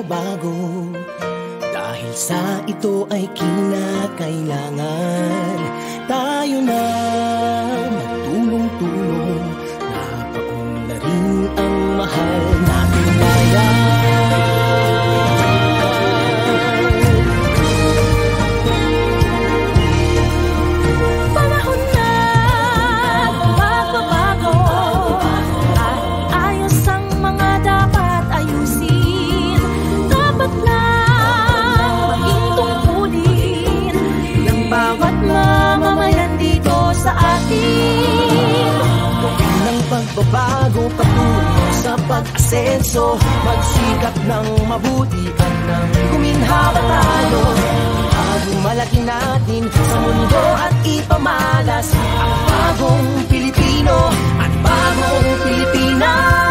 Bago dahil sa ito ay kinakailangan tayo na magtulong-tulong, napaunlarin ang mahal nating bayan. Panahon na magbabago at ayos ang mga dapat ayusin. Dapat lang maging tungkulin ng bawat mamamayan dito sa atin. Ng pagbabago patungo sa pag-asenso, magsikap ng mabuti at nang guminhawa tayo. Malaki natin sa mundo at ipamalas ang bagong Pilipino at bagong Pilipinas.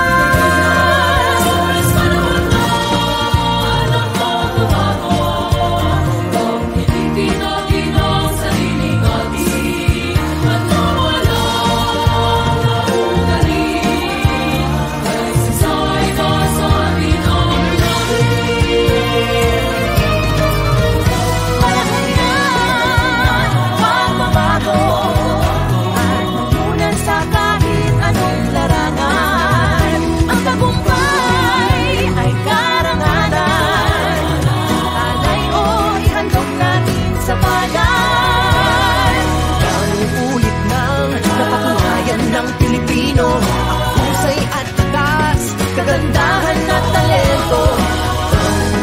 Kagandahan at talento,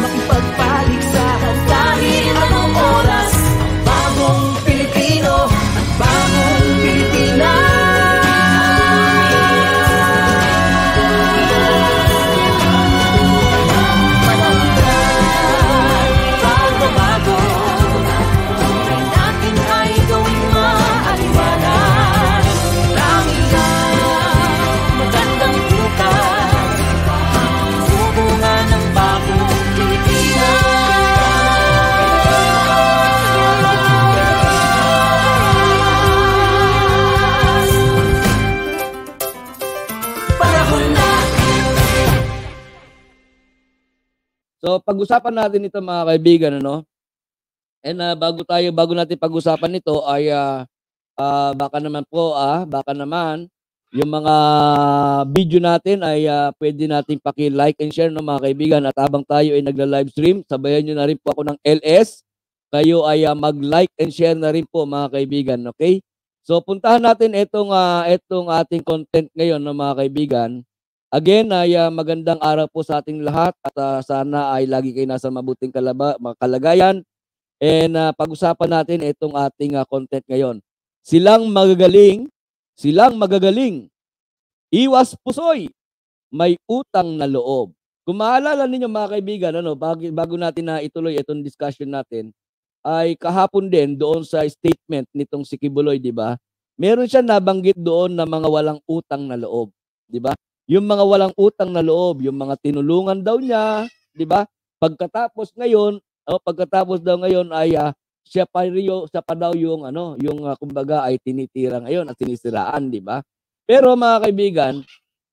makipagpaligsahan kahit anong oras. Bagong Pilipino at bagong Pilipinas. Pagbabago, buhay natin ay gawing maaliwalas. Marami ang magandang bukas, ng bagong Pilipinas. Panahon na. So pag-usapan natin ito mga kaibigan, ano? And bago natin pag-usapan ito ay baka naman yung mga video natin ay pwede nating paki-like and share, no, mga kaibigan. At habang tayo ay nagla-live stream, sabayan nyo na rin po ako ng LS. Kayo ay mag-like and share na rin po, mga kaibigan. Okay? So puntahan natin itong ating content ngayon, no, mga kaibigan. Again, ay magandang araw po sa ating lahat at sana ay lagi kayo nasa mabuting kalagayan. And pag-usapan natin itong ating content ngayon. Silang magagaling, iwas pusoy, may utang na loob. Kung maalala ninyo mga kaibigan, bago natin na ituloy itong discussion natin, ay kahapon din doon sa statement nitong si Kibuloy, di ba? Meron siya nabanggit doon na mga walang utang na loob, di ba? Yung mga walang utang na loob, yung mga tinulungan daw niya, di ba? Pagkatapos daw ngayon ay siya pa daw yung kumbaga ay tinitira ngayon at sinisiraan, di ba? Pero mga kaibigan,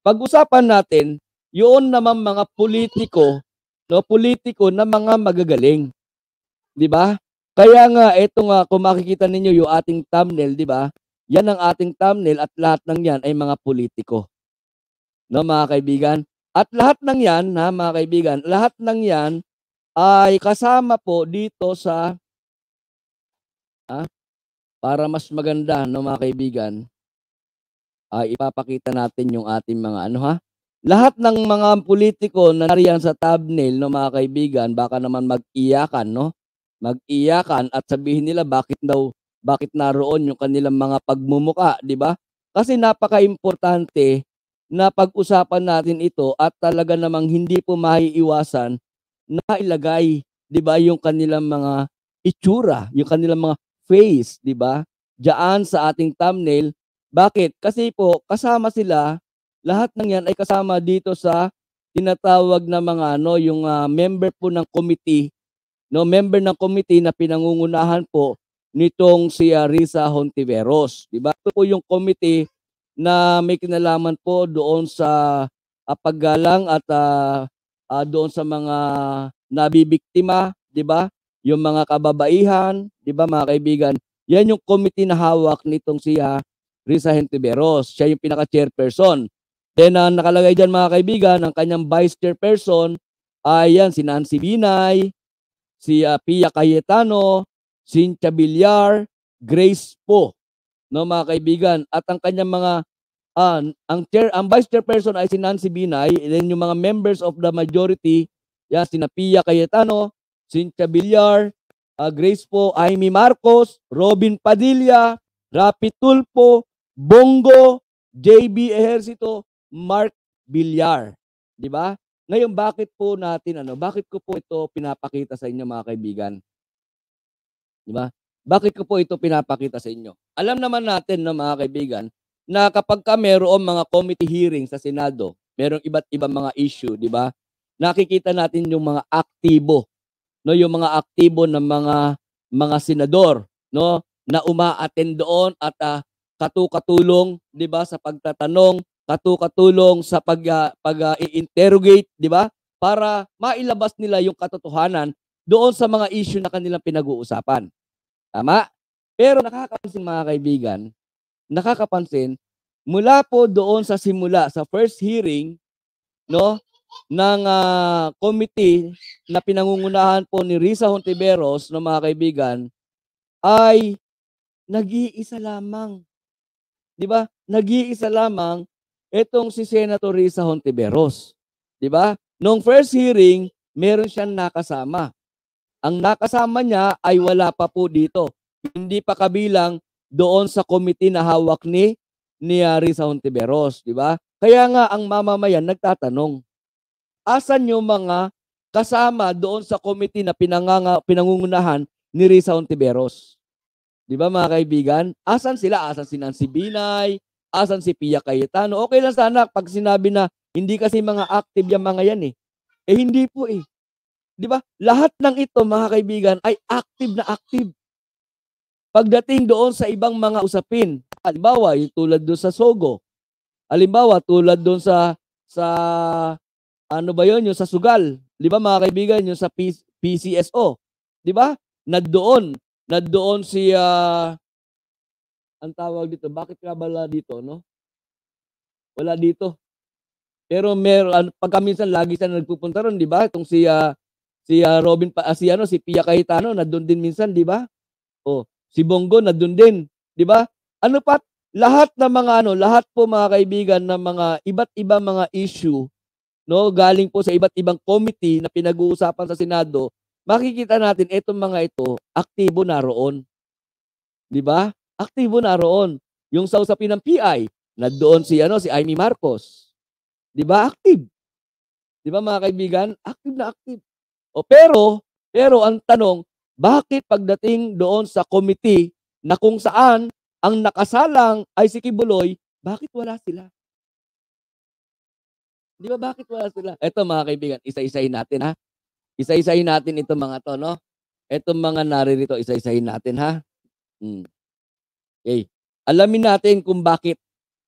pag-usapan natin yun naman mga politiko na mga magagaling, di ba? Kaya nga kung makikita ninyo yung ating thumbnail, di ba? Yan ang ating thumbnail at lahat ng yan ay mga politiko. No, mga kaibigan? At lahat ng yan, mga kaibigan, lahat ng yan ay kasama po dito sa para mas maganda, no, mga kaibigan, ipapakita natin yung ating mga lahat ng mga politiko na nariyan sa thumbnail, no, mga kaibigan, baka naman mag-iyakan, no? Mag-iyakan at sabihin nila bakit naroon yung kanilang mga pagmumuka, di ba? Kasi napaka-importante na pag-usapan natin ito at talaga namang hindi po maiiwasan na ilagay, 'di ba, yung kanilang mga itsura, yung kanilang mga face, 'di ba? Diyan sa ating thumbnail. Bakit? Kasi po kasama sila, lahat ng 'yan ay kasama dito sa tinatawag na mga ano, yung member po ng committee, no, member ng committee na pinangungunahan po nitong si Risa Hontiveros, 'di ba? Ito po yung committee na may kinalaman po doon sa paggalang at doon sa mga nabibiktima, 'di ba? Yung mga kababaihan, 'di ba mga kaibigan? Yan yung committee na hawak nitong si Risa Hontiveros. Siya yung pinaka-chairperson. Then nakalagay diyan mga kaibigan, ang kanyang vice chairperson ay yan si Nancy Binay, si Pia Cayetano, Cynthia Villar, Grace Po, no mga kaibigan. At ang kanyang mga ang vice chairperson ay si Nancy Binay, and then yung mga members of the majority, yan sina Pia Cayetano, Cynthia Villar, Grace Po, Amy Marcos, Robin Padilla, Rapi Tulfo, Bongo, JB Ejercito, Mark Villar, di ba? Ngayon, bakit ko po ito pinapakita sa inyo mga kaibigan? Di ba? Bakit ko po ito pinapakita sa inyo? Alam naman natin na mga kaibigan, na kapag mayroong mga committee hearing sa Senado, merong iba't ibang mga issue, di ba? Nakikita natin yung mga aktibo, no, yung mga aktibo ng mga senador, no, na uma-attend doon at katulong, di ba, sa pagtatanong, katulong sa pag-interrogate, di ba? Para mailabas nila yung katotohanan doon sa mga issue na kanilang pinag-uusapan. Tama? Pero nakakapansin mga kaibigan, mula po doon sa simula, sa first hearing, no, ng committee na pinangungunahan po ni Risa Hontiveros, no mga kaibigan, ay nag-iisa lamang. Di ba? Nag-iisa lamang itong si Senator Risa Hontiveros. Di ba? Noong first hearing, meron siyang nakasama. Ang nakasama niya ay wala pa po dito. Hindi pa kabilang doon sa committee na hawak ni Risa Hontiveros, di ba? Kaya nga ang mamamayan nagtatanong, asan yung mga kasama doon sa committee na pinangungunahan ni Risa Hontiveros? Di ba mga kaibigan? Asan sila? Asan si Nancy Binay? Asan si Pia Cayetano? Okay lang sana pag sinabi na hindi kasi mga active yung mga yan eh. Eh hindi po eh. Di ba? Lahat ng ito mga kaibigan ay active na active. Pagdating doon sa ibang mga usapin, halimbawa yung tulad doon sa Sogo, halimbawa tulad doon sa ano ba yun, yung sa Sugal, di ba mga kaibigan, yung sa PCSO, di ba? Nandoon si ang tawag dito, bakit ka wala dito, no? Wala dito. Pero pagka minsan lagi siya nagpupunta ron, di ba? Itong si Robin si Pia Cayetano nandoon din minsan, di ba? Oh, si Bongo nandoon din, di ba? Ano pa, lahat po mga kaibigan ng mga iba't ibang mga issue, no, galing po sa iba't ibang committee na pinag-uusapan sa Senado, makikita natin itong mga ito aktibo na roon. Di ba? Aktibo na roon. Yung sa usapin ng PI, nandoon si Amy Marcos. Di ba? Active. Di ba mga kaibigan? Active na active. O pero ang tanong, bakit pagdating doon sa committee na kung saan ang nakasalang ay si Kibuloy, bakit wala sila? Di ba bakit wala sila? Ito mga kaibigan, isa-isahin natin ha. Isa-isahin natin itong mga to, no? Itong mga naririto, isa-isahin natin ha. Okay. Alamin natin kung bakit,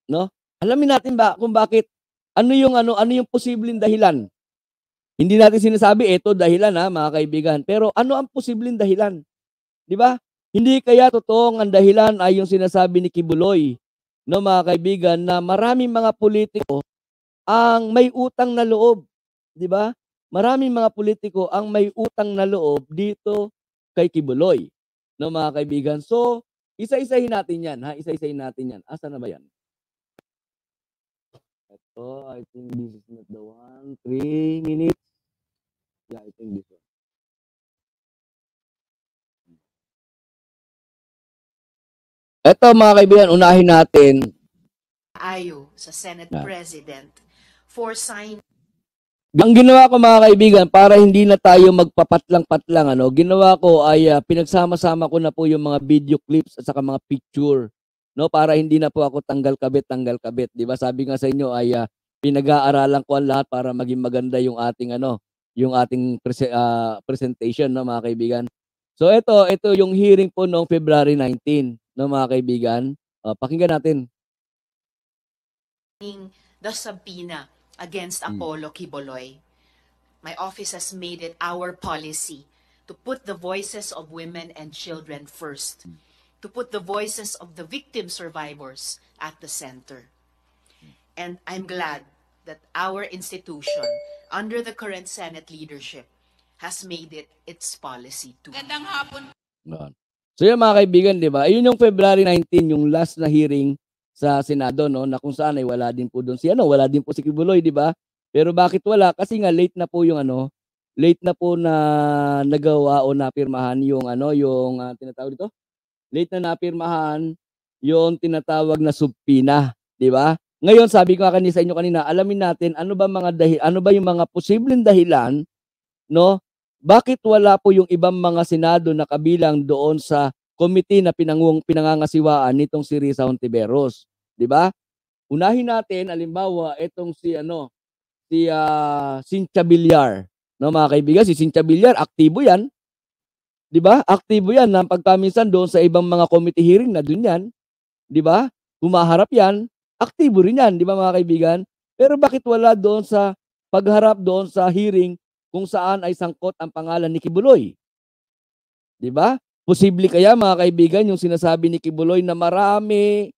no? Alamin natin kung bakit, ano yung posibleng dahilan. Hindi natin sinasabi ito dahilan ha, mga kaibigan. Pero ano ang posibleng dahilan? Di ba? Hindi kaya totoong ang dahilan ay yung sinasabi ni Kibuloy, no mga kaibigan, na maraming mga politiko ang may utang na loob, di ba? Maraming mga politiko ang may utang na loob dito kay Kibuloy, no mga kaibigan. So, isa-isahin natin 'yan, ha? Isa-isahin natin 'yan. Asa na ba 'yan? Ito, I think this is not the one. 3 minutes. Yeah, I think this one. Ito mga kaibigan, unahin natin. Ayo sa Senate President for signing Ang ginawa ko mga kaibigan, para hindi na tayo magpapatlang-patlang, ginawa ko ay pinagsama-sama ko na po yung mga video clips at saka mga picture, no, para hindi na po ako tanggal kabit, 'di ba? Sabi nga sa inyo ay pinag-aaralan ko ang lahat para maging maganda yung ating presentation, no, mga kaibigan. So ito yung hearing po noong February 19, no, mga kaibigan. Pakinggan natin. The subpoena against Apollo Quiboloy. My office has made it our policy to put the voices of women and children first, to put the voices of the victim survivors at the center. And I'm glad that our institution, under the current Senate leadership, has made it its policy too. Gandang hapon. So yun mga kaibigan, di ba? Ayun yung February 19, yung last na hearing sa Senado, no, na kung saan ay wala din po doon wala din po si Quiboloy, di ba? Pero bakit wala? Kasi nga late na po na nagawa o napirmahan yung tinatawag dito? Late na napirmahan yung tinatawag na subpoena, di ba? Ngayon sabi ko sa inyo kanina, alamin natin ano ba yung mga posibleng dahilan, no? Bakit wala po yung ibang mga senado na kabilang doon sa committee na pinangangasiwaan nitong si Risa Hontiveros, 'di ba? Unahin natin halimbawa itong si Cynthia Villar, no mga kaibigan, si Cynthia Villar aktibo 'yan. 'Di ba? Aktibo 'yan nang pagkaminsan doon sa ibang mga committee hearing na doon 'yan, 'di ba? Humaharap 'yan, aktibo rin 'yan, 'di ba mga kaibigan? Pero bakit wala doon sa pagharap doon sa hearing kung saan ay sangkot ang pangalan ni Quiboloy? 'Di ba? Posible kaya mga kaibigan yung sinasabi ni Quiboloy na marami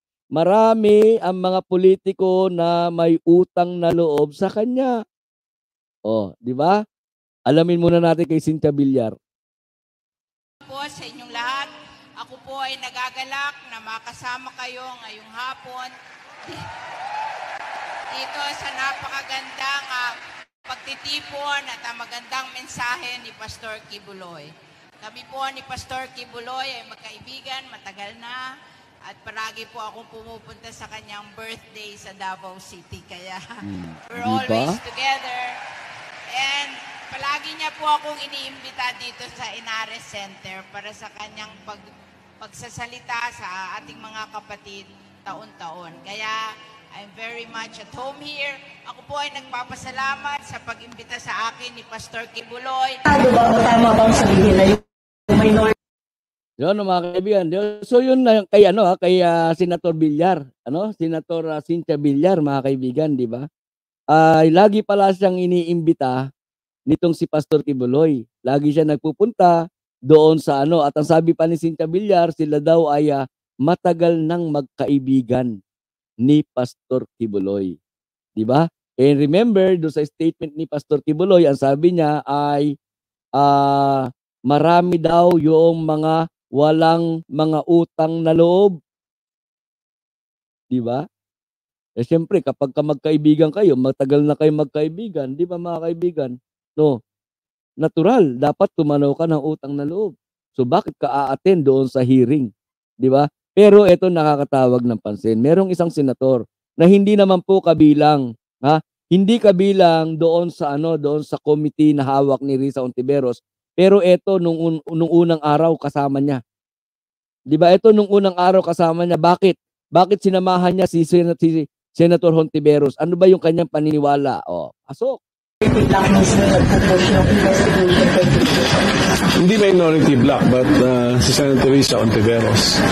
ang mga politiko na may utang na loob sa kanya. Di ba? Alamin muna natin kay Cynthia Villar. Po sa inyong lahat, ako po ay nagagalak na makasama kayo ngayong hapon dito sa napakagandang pagtitipon at magandang mensahe ni Pastor Quiboloy. Kami po ni Pastor Quiboloy ay magkaibigan, matagal na, at palagi po akong pumupunta sa kanyang birthday sa Davao City. Kaya we're always together. And palagi niya po akong iniimbita dito sa Inares Center para sa kanyang pagsasalita sa ating mga kapatid taon-taon. Kaya I'm very much at home here. Ako po ay nagpapasalamat sa pag-imbita sa akin ni Pastor Quiboloy. Tama bang sabihin na yung minority? Yun mga kaibigan. So yun na kay Senator Villar, Senator Cynthia Villar mga kaibigan, di ba? Lagi pala siyang iniimbita nitong si Pastor Quiboloy. Lagi siya nagpupunta doon sa at ang sabi pa ni Cynthia Villar, sila daw ay matagal nang magkaibigan ni Pastor Quiboloy. Di ba? And remember, doon sa statement ni Pastor Quiboloy, ang sabi niya ay marami daw yung mga walang mga utang na loob. Di ba? Siyempre, kapag magkaibigan kayo, matagal na kayo magkaibigan, di ba mga kaibigan? No, natural, dapat tumanaw ka ng utang na loob. So bakit ka a-attend doon sa hearing? Di ba? Pero ito nakakatawag ng pansin. Merong isang senator na hindi naman po kabilang, hindi kabilang doon sa committee na hawak ni Risa Hontiveros. Pero ito nung unang araw kasama niya. 'Di ba? Ito nung unang araw kasama niya. Bakit? Bakit sinamahan niya si Senator Hontiveros? Ano ba yung kanyang paniniwala? Pasok. Hindi minority black, but si Senator Risa Hontiveros.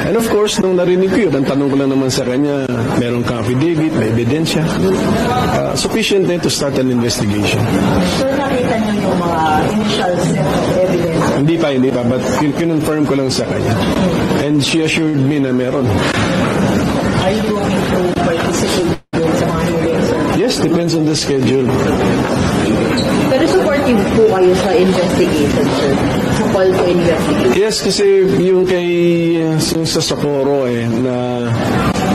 And of course, nung narinig ko yun, ang tanong ko lang naman sa kanya, meron kang affidavit, may ebidensya. Sufficient na to start an investigation. So nakita niyo yung mga initial set of evidence? Hindi pa, but kinonfirm ko lang sa kanya. And she assured me na meron. Are you going to participate sa mga hearings? Yes, depends on the schedule. Pero supportive po kayo sa investigation, sir? Sa call to investigate? Yes, kasi yung sa Socorro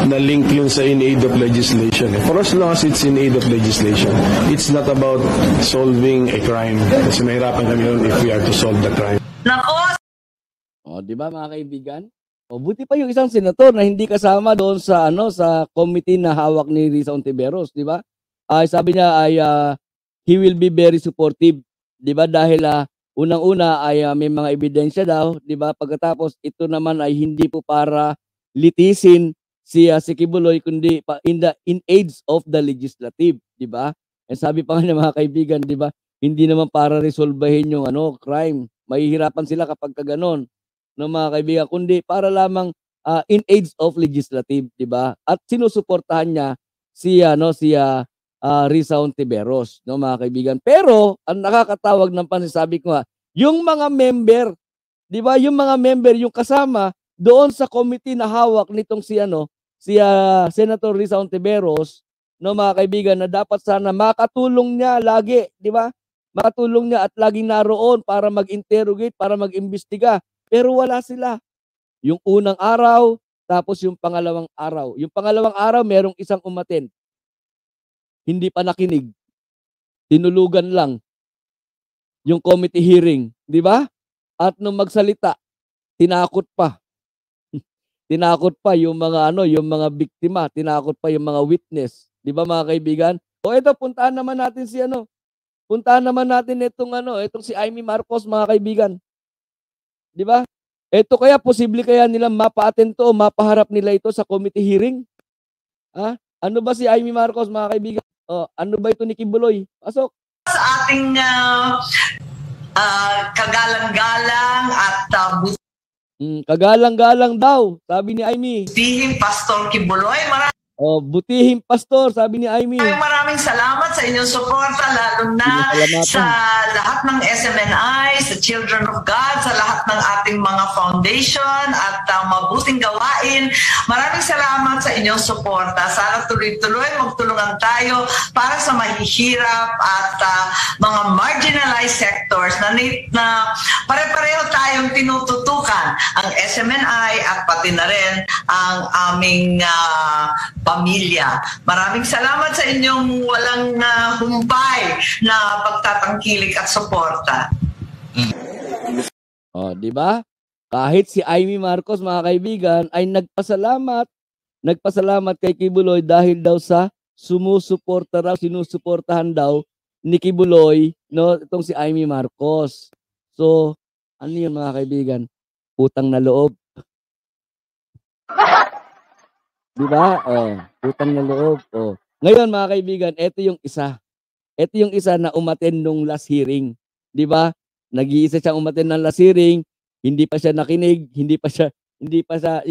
na link yun sa in aid of legislation. For as long as it's in aid of legislation, it's not about solving a crime. Kasi mahirapan kami yun if we are to solve the crime. Di ba mga kaibigan? Buti pa yung isang senator na hindi kasama doon sa committee na hawak ni Risa Hontiveros, di ba? Sabi niya ay he will be very supportive, 'di ba? Dahil unang-una ay may mga ebidensya daw, 'di ba? Pagkatapos ito naman ay hindi po para litisin si Kibuloy kundi in aids of the legislative, 'di ba? Eh sabi pa nga ng mga kaibigan, 'di ba? Hindi naman para resolbahin yung crime. Mahihirapan sila kapag gano'n, no mga kaibigan, kundi para lamang in aids of legislative, 'di ba? At sinusuportahan niya si Risa Hontiveros, no mga kaibigan. Pero ang nakakatawag ng pansin, sabi ko nga, yung mga member, 'di ba? Yung mga member yung kasama doon sa committee na hawak nitong si Senator Risa Hontiveros, no mga kaibigan, na dapat sana makatulong niya lagi, 'di ba? Makatulong niya at laging naroon para mag-interrogate, para mag-imbestiga. Pero wala sila. Yung unang araw, tapos yung pangalawang araw. Yung pangalawang araw, merong isang umattend. Hindi pa nakinig. Tinulugan lang yung committee hearing, 'di ba? At nung magsalita, tinakot pa. Tinakot pa yung mga biktima, tinakot pa yung mga witness, 'di ba mga kaibigan? O ito, puntahan naman natin itong si Amy Marcos, mga kaibigan. 'Di ba? Ito kaya posible kaya nilang mapa-attend to o mapaharap nila ito sa committee hearing? Ano ba si Amy Marcos, mga kaibigan? Ano ba ito ni Kibuloy? Pasok. Sa ating kagalang-galang at kagalang-galang daw, sabi ni Amy. butihing Pastor Kibuloy. Butihing pastor, sabi ni Amy. Maraming salamat sa inyong suporta, lalo na sa lahat ng SMNI, sa Children of God, sa lahat ng ating mga foundation at mabuting gawain. Maraming salamat sa inyong suporta. Sana tuloy-tuloy magtulungan tayo para sa mahihirap at mga marginalized sectors na pare-pareho tayong tinututukan, ang SMNI at pati na rin ang aming pamilya. Maraming salamat sa inyong walang humpay na pagtatangkilik at suporta. Di ba? Kahit si Amy Marcos, mga kaibigan, ay nagpasalamat kay Kibuloy dahil daw sa sinusuportahan daw ni Kibuloy, no, itong si Amy Marcos. So, ano yun, mga kaibigan? Utang na loob. Di ba? Utang na loob. Ngayon, mga kaibigan, ito yung isa. Ito yung isa na umattend nung last hearing. Di ba? Nag-iisa siyang umattend ng last hearing, hindi pa siya nakinig,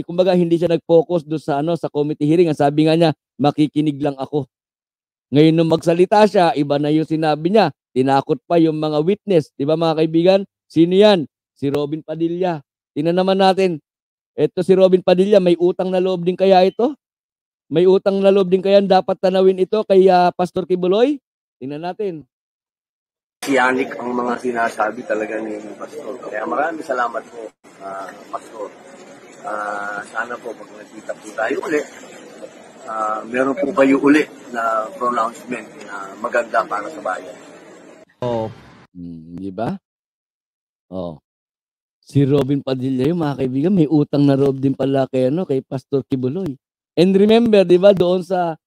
kumbaga hindi siya nag-focus doon sa committee hearing. Ang sabi nga niya, makikinig lang ako. Ngayon nung magsalita siya, iba na yung sinabi niya. Tinakot pa yung mga witness. Di ba, mga kaibigan? Sino yan? Si Robin Padilla. Tingnan naman natin. Ito si Robin Padilla, may utang na loob din kaya ito? May utang na loob din kaya dapat tanawin ito kay Pastor Kibuloy? Tingnan natin. Siyanik ang mga sinasabi talaga ni Pastor. Kaya maraming salamat po, Pastor. Sana po pag nagkita po tayo uli, meron po kayo uli na pronouncement na maganda para sa bayan. Di ba? Si Robin Padilla yung, mga kaibigan, may utang na loob din pala kay Pastor Kibuloy. And remember, di ba, doon sa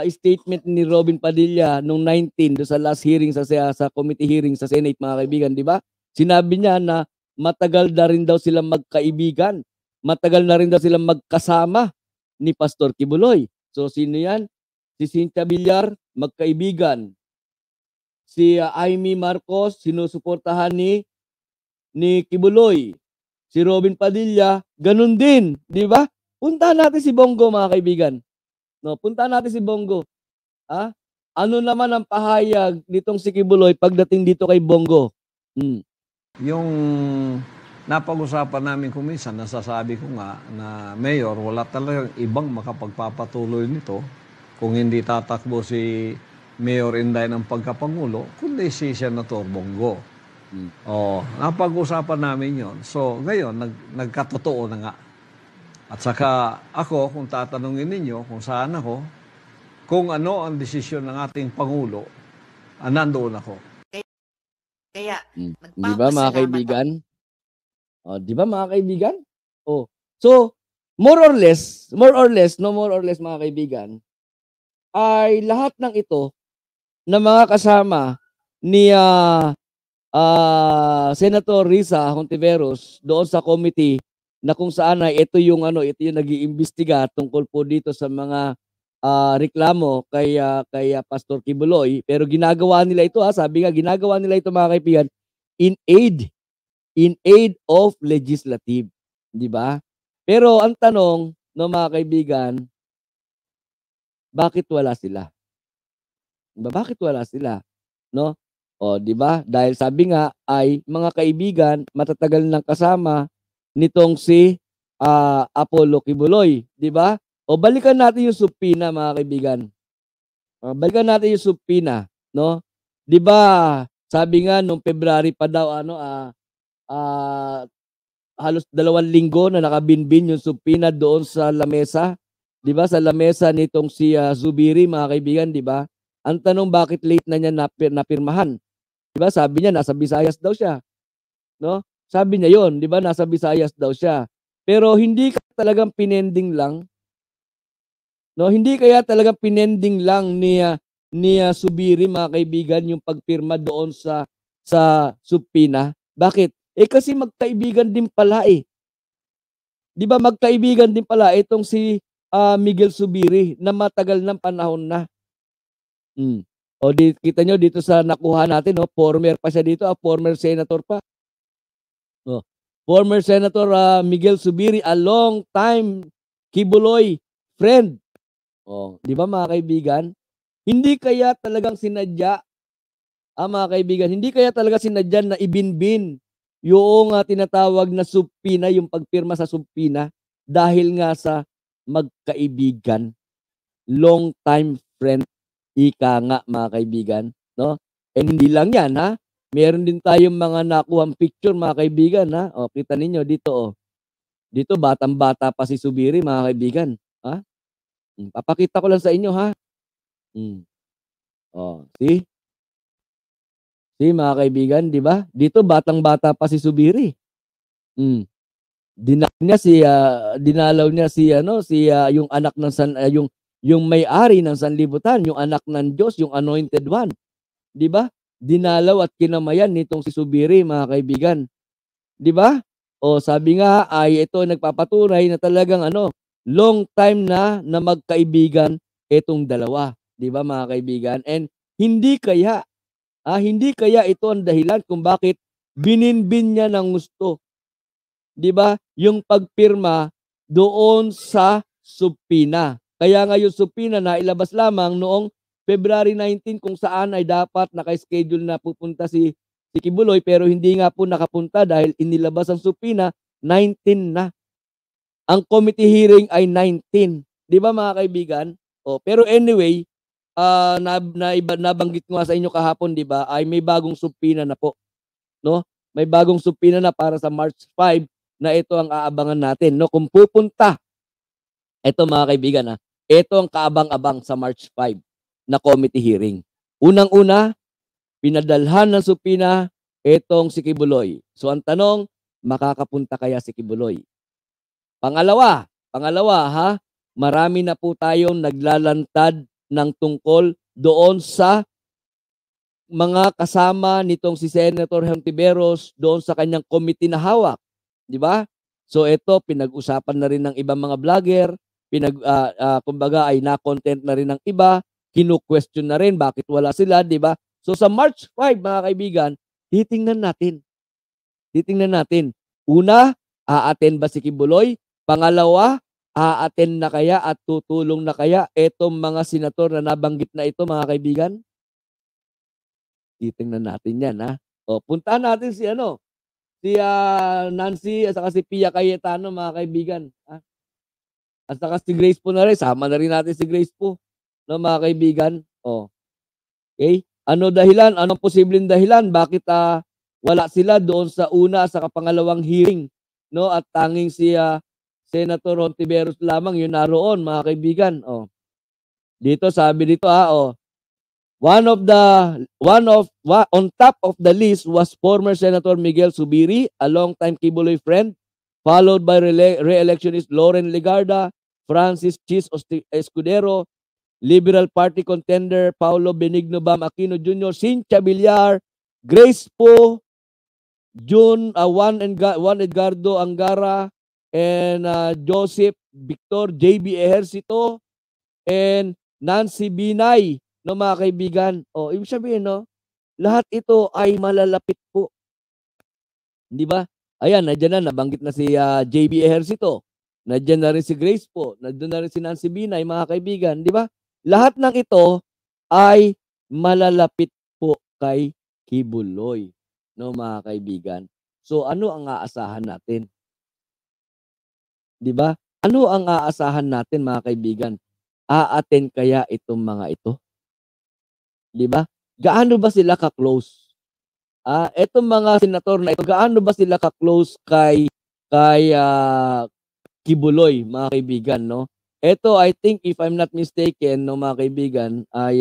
statement ni Robin Padilla nung 19 doon sa last hearing sa committee hearing sa Senate, mga kaibigan, di ba? Sinabi niya na matagal na rin daw silang magkaibigan. Matagal na rin daw silang magkasama ni Pastor Kibuloy. So sino yan? Si Cynthia Villar, magkaibigan. Si Amy Marcos, sinusuportahan ni Kibuloy. Si Robin Padilla, ganun din, di ba? Puntahan natin si Bongo, mga kaibigan. No, puntahan natin si Bongo. Ano naman ang pahayag nitong si Kibuloy pagdating dito kay Bongo? Yung napag-usapan namin kuminsan, nasasabi ko nga na Mayor, wala talagang ibang makapagpapatuloy nito kung hindi tatakbo si Mayor Inday ng pagkapangulo, kundi si Senator Bongo. Napag-usapan namin yon. So, ngayon, nagkatotoo na nga. At saka ako, kung tatanungin ninyo kung saan ako, kung ano ang desisyon ng ating Pangulo, nandoon ako. Kaya, di ba, mga kaibigan? Di ba, mga kaibigan? So, more or less, mga kaibigan, ay lahat ng ito na mga kasama ni Senator Risa Hontiveros doon sa committee na kung saan ay ito yung nag-iimbestiga tungkol po dito sa mga reklamo kay Pastor Kibuloy, pero ginagawa nila ito, sabi nga ginagawa nila ito mga kaibigan in aid of legislative, di ba? Pero ang tanong no mga kaibigan, bakit wala sila? Bakit wala sila? No? O, di ba? Dahil sabi nga ay mga kaibigan, matatagal nang kasama nitong si Apollo Kibuloy, di ba? O balikan natin yung subpoena mga kaibigan. Balikan natin yung subpoena, no? Di ba? Sabi nga nung February pa daw halos 2 linggo na nakabinbin yung subpoena doon sa lamesa. Di ba? Sa lamesa nitong si Zubiri mga kaibigan, di ba? Ang tanong, bakit late na niya napirmahan? Di ba? Sabi niya nasa Visayas daw siya. No? Sabi niya 'yon, di ba? Nasa Visayas daw siya. Pero hindi ka talagang pinending lang. No, hindi kaya talagang pinending lang ni Zubiri mga kaibigan yung pagpirma doon sa subpoena. Bakit? Kasi magkaibigan din pala eh. Di ba magkaibigan din pala itong si Miguel Zubiri na matagal ng panahon na. O kita nyo dito sa nakuha natin, no? Former pa siya dito, former senator pa. No. Former Senator Miguel Zubiri, a long time Kibuloy friend. O, di ba mga kaibigan? Hindi kaya talagang sinadya, mga kaibigan, hindi kaya talaga sinadya na ibinbin yung tinatawag na subpoena, yung pagpirma sa subpoena, dahil nga sa magkaibigan, long time friend, ika nga mga kaibigan, no? And hindi lang yan, ha? Meron din tayong mga nakuhang picture mga kaibigan, ha? O, kita ninyo dito, oh. Dito batang-bata pa si Zubiri mga kaibigan, ha? Papakita ko lang sa inyo, ha? Oh, see? See mga kaibigan, di ba? Dito batang-bata pa si Zubiri. Dinalaw niya yung anak ng yung may-ari ng sanlibutan, yung anak ng Diyos, yung anointed one. Di ba? Dinalaw at kinamayan nitong si Zubiri mga kaibigan. Di ba? O sabi nga ay ito nagpapatunay na talagang long time na magkaibigan itong dalawa. Di ba mga kaibigan? And hindi kaya ito ang dahilan kung bakit bininbin niya ng gusto. Di ba? Yung pagpirma doon sa subpoena. Kaya nga yung subpoena na ilabas lamang noong February 19 kung saan ay dapat naka-schedule na pupunta si Kibuloy, pero hindi nga po nakapunta dahil inilabas ang subpoena 19 na. Ang committee hearing ay 19. Di ba mga kaibigan? Pero anyway, nabanggit ko nga sa inyo kahapon, di ba, ay may bagong subpoena na po. No? May bagong subpoena na para sa March 5 na ito ang aabangan natin. No? Kung pupunta, ito mga kaibigan, ito ang kaabang-abang sa March 5 na committee hearing. Unang-una, pinadalhan ng subpoena itong si Kibuloy. So ang tanong, makakapunta kaya si Kibuloy? Pangalawa, marami na po tayong naglalantad ng tungkol doon sa mga kasama nitong si Senator Hontiveros doon sa kanyang committee na hawak. Di ba? So ito, pinag-usapan na rin ng ibang mga vlogger, kumbaga ay na-content na rin ng iba, kinu-question na rin bakit wala sila, di ba? So sa March 5, mga kaibigan, titingnan natin. Una, a-attend ba si Kibuloy? Pangalawa, a-attend na kaya at tutulong na kaya itong mga senator na nabanggit na ito, mga kaibigan? Titingnan natin yan, ha? Puntahan natin si Nancy at saka si Pia Cayetano, mga kaibigan. Ha? At saka si Grace po na rin. Sama na rin natin si Grace po. No, mga kaibigan. Okay? Ano dahilan? Anong posibleng dahilan? Bakit wala sila doon sa una sa pangalawang hearing? No? At tanging si Senator Hontiveros lamang yun naroon, mga kaibigan. Dito, sabi dito on top of the list was former Senator Miguel Zubiri, a longtime Kibuloy friend, followed by re-electionist Loren Legarda, Francis Chis Escudero, Liberal Party contender Paulo Benigno Bam Aquino Jr., Cynthia Villar, Grace Po, Juan Edgardo Angara, and Joseph Victor JB Ejercito, and Nancy Binay, no mga kaibigan. O, ibig sabihin, no, lahat ito ay malalapit po. Di ba? Ayan, nandiyan na, nabanggit na si JB Ejercito. Nandiyan na rin si Grace po. Nandiyan na rin si Nancy Binay, mga kaibigan. Di ba? Lahat ng ito ay malalapit po kay Kibuloy. No, mga kaibigan. So, ano ang aasahan natin? Di ba? Ano ang aasahan natin, mga kaibigan? A-attend kaya itong mga ito? Di ba? Gaano ba sila ka-close? Etong mga senator na ito, gaano ba sila ka-close kay Kibuloy, mga kaibigan, no? Ito, I think, if I'm not mistaken, no, mga kaibigan, ay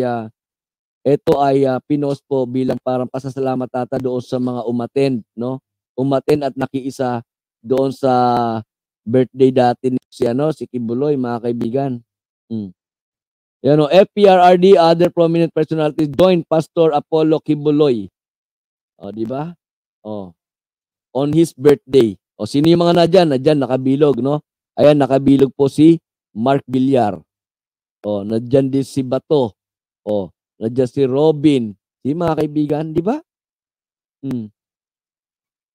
ito ay pinost po bilang parang pasasalamat ata doon sa mga umattend, no? Umattend at nakiisa doon sa birthday dati ni si Kibuloy, mga kaibigan. Yan, no, FPRRD, other prominent personalities join Pastor Apollo Kibuloy. O, di ba? O, on his birthday. O, sino yung mga nadyan, nakabilog, no? Ayan, nakabilog po si Mark Villar. O, nadyan din si Bato. O, nadyan si Robin. Si mga kaibigan, di ba?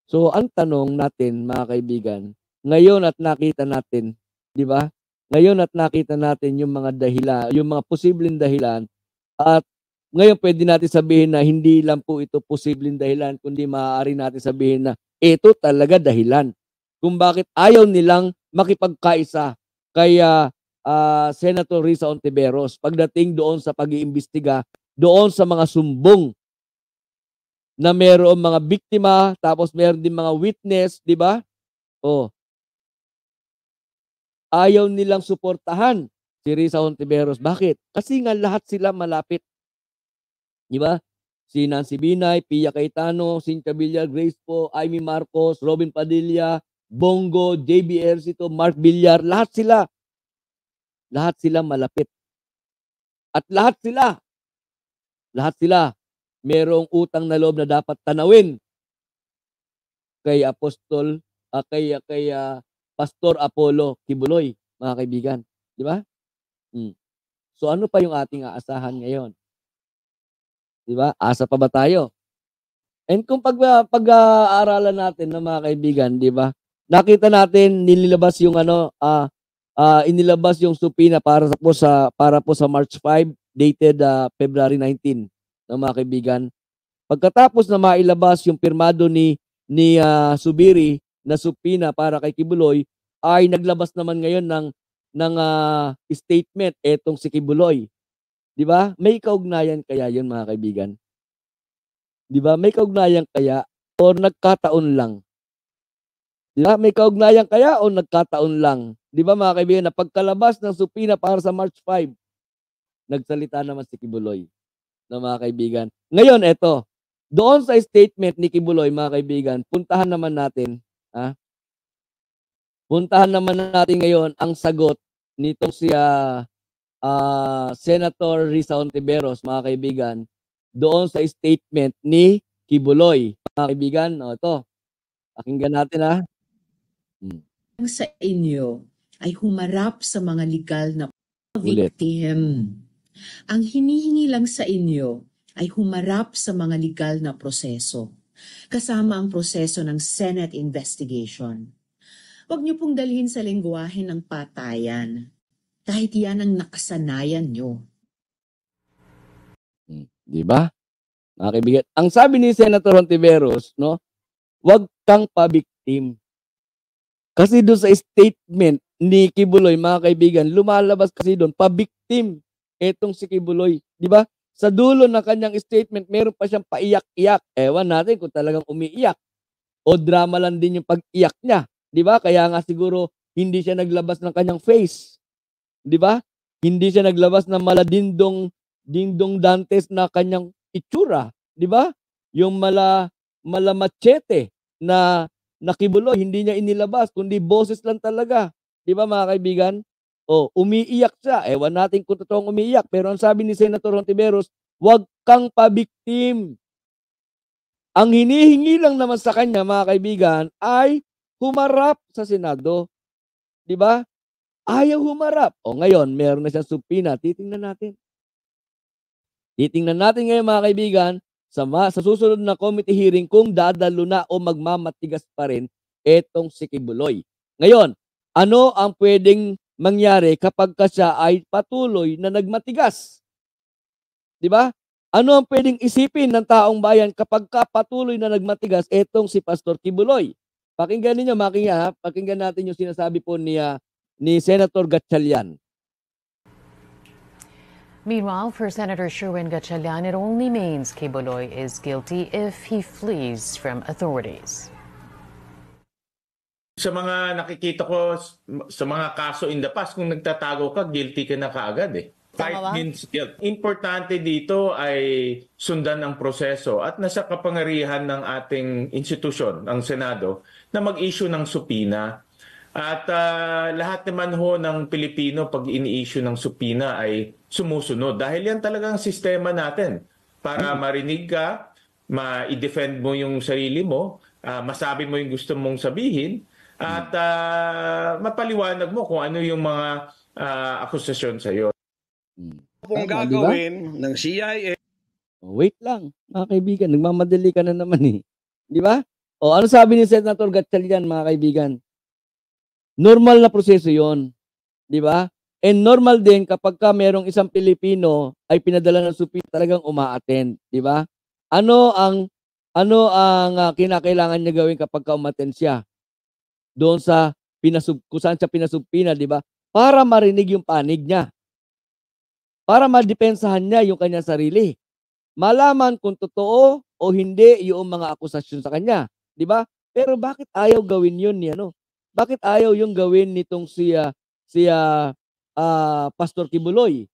So, ang tanong natin, mga kaibigan, ngayon at nakita natin, di ba? Ngayon at nakita natin yung mga dahilan, yung mga posibleng dahilan, at ngayon pwede natin sabihin na hindi lang po ito posibleng dahilan, kundi maaari natin sabihin na ito talaga dahilan kung bakit ayaw nilang makipagkaisa kay Senator Risa Hontiveros pagdating doon sa pag-iimbestiga doon sa mga sumbong na mayroong mga biktima, tapos mayroon din mga witness, di ba? O, ayaw nilang suportahan si Risa Hontiveros. Bakit? Kasi nga lahat sila malapit. Di ba? Si Nancy Binay, Pia Cayetano, Cynthia Villar, Grace Po, Amy Marcos, Robin Padilla, Bongo, JB Ejercito, Mark Villar, lahat sila malapit. At lahat sila merong utang na loob na dapat tanawin kay Pastor Apollo Kibuloy, mga kaibigan. Di ba? So ano pa yung ating aasahan ngayon? Di ba? Asa pa ba tayo? And kung pag-aaralan natin ng mga kaibigan, di ba? Nakita natin inilabas yung subpoena para po sa March 5 dated February 19 ng mga kaibigan. Pagkatapos na mailabas yung pirmado ni Subiri na subpoena para kay Kibuloy, ay naglabas naman ngayon ng statement etong si Kibuloy. Di ba? May kaugnayan kaya yun, mga kaibigan? Di ba? May kaugnayan kaya o nagkataon lang? Di ba? May kaugnayan kaya o nagkataon lang? Di ba, mga kaibigan, na pagkalabas ng subpoena para sa March 5, nagsalita naman si Kibuloy, na mga kaibigan. Ngayon, eto, doon sa statement ni Kibuloy, mga kaibigan, puntahan naman natin ngayon ang sagot nitong si Senator Risa Hontiveros, mga kaibigan, doon sa statement ni Kibuloy. Mga kaibigan, ito, pakinggan natin sa inyo ay humarap sa mga legal na victim. Ang hinihingi lang sa inyo ay humarap sa mga legal na proseso, kasama ang proseso ng Senate investigation. Huwag niyo pong dalhin sa lengguwahe ng patayan, kahit yan ang nakasanayan niyo. Di ba? Mga kaibigan, ang sabi ni Senator Hontiveros, no, huwag kang pabiktim. Kasi doon sa statement ni Kibuloy, mga kaibigan, lumalabas kasi doon, pabiktim etong si Kibuloy. Di ba? Sa dulo ng kanyang statement, meron pa siyang paiyak-iyak. Ewan natin kung talagang umiiyak. O drama lang din yung pag-iyak niya. Di ba? Kaya nga siguro hindi siya naglabas ng kanyang face. Di ba? Hindi siya naglabas ng maladindong Dantes na kanyang itsura. Di ba? Yung machete na Kibuloy, hindi niya inilabas, kundi boses lang talaga. Di ba, mga kaibigan? umiiyak siya. Ewan natin kung totoong umiiyak. Pero ang sabi ni Senator Hontiveros, huwag kang pabiktim. Ang hinihingi lang naman sa kanya, mga kaibigan, ay humarap sa Senado. Di ba? Ayaw humarap. Ngayon, meron na siyang subpoena. Titingnan natin. Titingnan natin ngayon, mga kaibigan, sa susunod na committee hearing kung dadalo na o magmamatigas pa rin etong si Kibuloy. Ngayon, ano ang pwedeng mangyari kapag siya ay patuloy na nagmatigas? Di ba? Ano ang pwedeng isipin ng taong bayan kapag patuloy na nagmatigas etong si Pastor Kibuloy? Pakinggan ninyo, pakinggan natin yung sinasabi po ni Senator Gatchalian. Meanwhile, for Senator Sherwin Gatchalian, it only means Kibuloy is guilty if he flees from authorities. Sa mga nakikita ko sa mga kaso in the past, kung nagtatago ka, guilty ka na kaagad eh. Fight means guilt. Importante dito ay sundan ang proseso at nasa kapangyarihan ng ating institusyon, ang Senado, na mag-issue ng subpoena. At lahat naman ho ng Pilipino pag ini-issue ng subpoena ay sumusunod. Dahil yan talagang sistema natin. Para marinig ka, ma-defend mo yung sarili mo, masabi mo yung gusto mong sabihin, at mapaliwanag mo kung ano yung mga akusasyon sa iyo. Kung gagawin ng CIA. Wait lang, mga kaibigan, nagmamadali ka na naman eh. Di ba? Ano sabi ni Senator Gatchalian, mga kaibigan? Normal na proseso yon, di ba? And normal din kapag merong isang Pilipino ay pinadala ng subpoena, talagang uma-attend, di ba? Ano ang kinakailangan niya gawin kapag umattend siya? Doon sa kung saan siya pinasubpoena, di ba? Para marinig yung panig niya. Para madepensahan niya yung kanyang sarili. Malaman kung totoo o hindi yung mga akusasyon sa kanya, di ba? Pero bakit ayaw gawin yun ni Bakit ayaw yung gawin nitong si Pastor Kibuloy?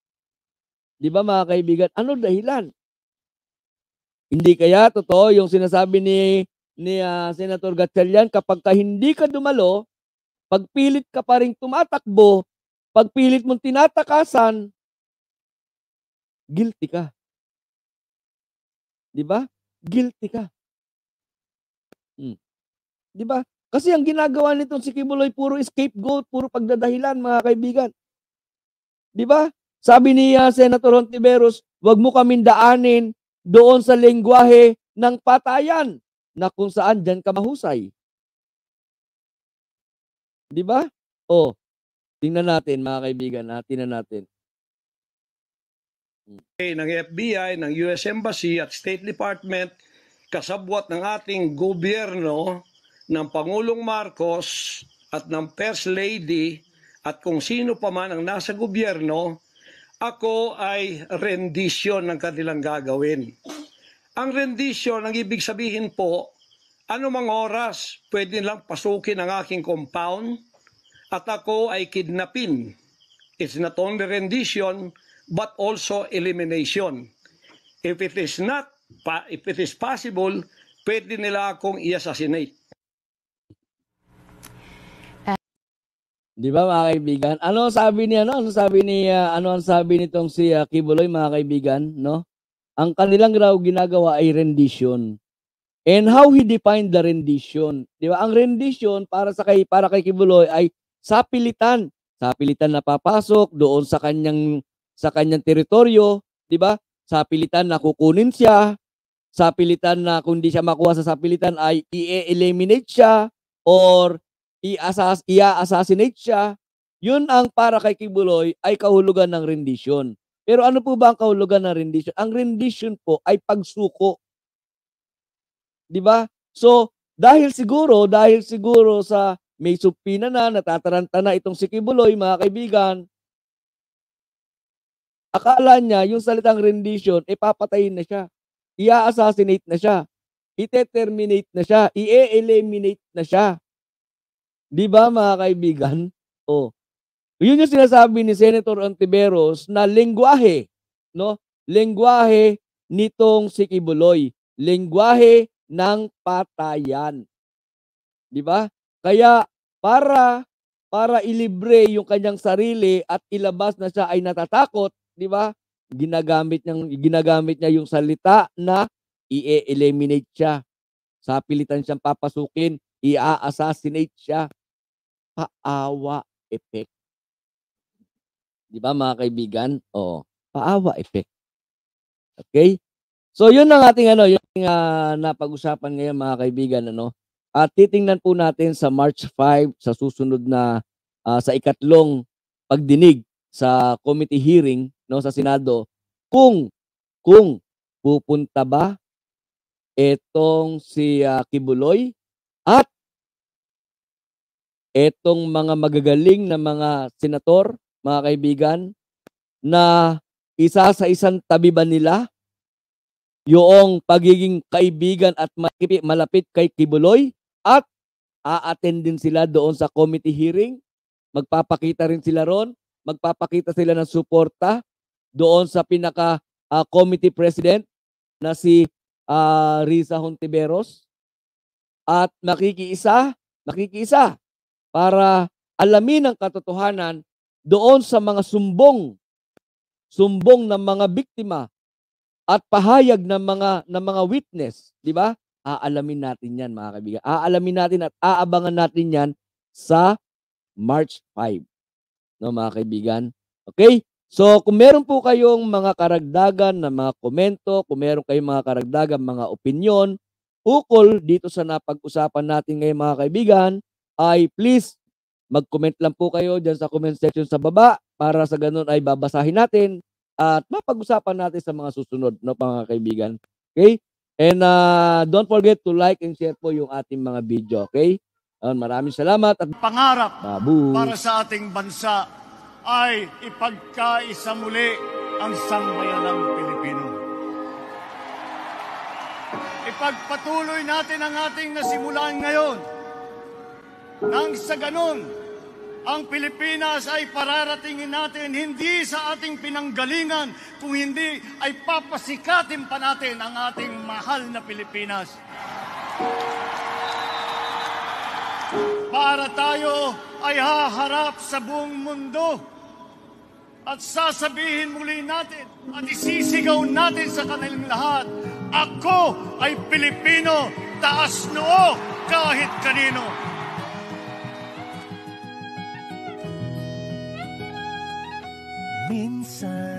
Di ba, mga kaibigan? Ano dahilan? Hindi kaya totoo yung sinasabi ni Senator Gatchalian, kapag hindi ka dumalo, pagpilit ka pa rin tumatakbo, pagpilit mong tinatakasan, guilty ka. Di ba? Guilty ka. Di ba? Kasi ang ginagawa nitong si Kibuloy, puro scapegoat, puro pagdadahilan, mga kaibigan. Di ba? Sabi ni Senator Hontiveros, wag mo kaming daanin doon sa lengguwahe ng patayan na kung saan dyan ka mahusay. Di ba? Tingnan natin, mga kaibigan. Tingnan natin. Ng FBI, ng US Embassy at State Department, kasabwat ng ating gobyerno, ng Pangulong Marcos at ng First Lady at kung sino pa man ang nasa gobyerno, ako ay rendition ng kanilang gagawin. Ang rendition, ang ibig sabihin po, anumang oras pwede lang pasukin ang aking compound at ako ay kidnapin. It's not only rendition but also elimination. If it is possible, pwede nila akong i-assassinate. Di ba, mga kaibigan? Ano ang sabi nitong si Kibuloy, mga kaibigan, no? Ang kanilang raw ginagawa ay rendition. And how he defined the rendition? Di ba? Ang rendition para kay Kibuloy ay sapilitan. Sapilitan na papasok doon sa kanyang teritoryo, di ba? Sapilitan na kukunin siya. Sapilitan na kung di siya makuha sa sapilitan ay i-eliminate siya or i-assassinate siya. Yun ang para kay Kibuloy ay kahulugan ng rendition. Pero ano po ba ang kahulugan ng rendition? Ang rendition po ay pagsuko. Di ba? So, dahil siguro sa may subpoena na, natataranta na itong si Kibuloy, mga kaibigan, akala niya yung salitang rendition, papatayin na siya. I-assassinate na siya. I-terminate na siya. I-eliminate na siya. Di ba, mga kaibigan? Yun yung sinasabi ni Senator Hontiveros na lengguwahe, no? Lengguwahe nitong si Kibuloy. Lengguwahe ng patayan. Di ba? Kaya para para ilibre yung kanyang sarili at ilabas na siya ay natatakot, di ba? Ginagamit niya yung salita na i-eliminate siya. Sa pilitan siyang papasukin, i-assassinate siya. Paawa effect. Di ba mga kaibigan? Oo. Paawa effect. Okay? So yun ang ating yung napag-usapan ngayon mga kaibigan At titingnan po natin sa March 5 sa susunod na sa ikatlong pagdinig sa committee hearing sa Senado kung pupunta ba etong si Kibuloy at etong mga magagaling na mga senator, mga kaibigan, na isa sa isang tabi ba nila yung pagiging kaibigan at malapit kay Kibuloy at a-attend din sila doon sa committee hearing. Magpapakita rin sila ron. Magpapakita sila ng suporta doon sa pinaka-committee president na si Risa Hontiveros. At makikiisa para alamin ang katotohanan doon sa mga sumbong ng mga biktima at pahayag ng mga witness, di ba? Aalamin natin 'yan, mga kaibigan. Aalamin natin at aabangan natin 'yan sa March 5. No, mga kaibigan. Okay? So, kung meron po kayong mga karagdagan na mga komento, kung meron kayong mga karagdagan mga opinyon ukol dito sa napag-usapan natin ngayon, mga kaibigan, ay please mag-comment lang po kayo diyan sa comment section sa baba para sa ganun ay babasahin natin at mapag-usapan natin sa mga susunod, no, mga kaibigan. Okay? And don't forget to like and share po yung ating mga video, okay? Maraming salamat at pangarap para sa ating bansa ay ipagkaisa muli ang sambayanang Pilipino. Ipagpatuloy natin ang ating nasimulan ngayon. Nang sa ganun, ang Pilipinas ay pararatingin natin hindi sa ating pinanggalingan, kung hindi ay papasikatin pa natin ang ating mahal na Pilipinas. Para tayo ay haharap sa buong mundo at sasabihin muli natin at isisigaw natin sa kanilang lahat, ako ay Pilipino, taas noo kahit kanino. Minsan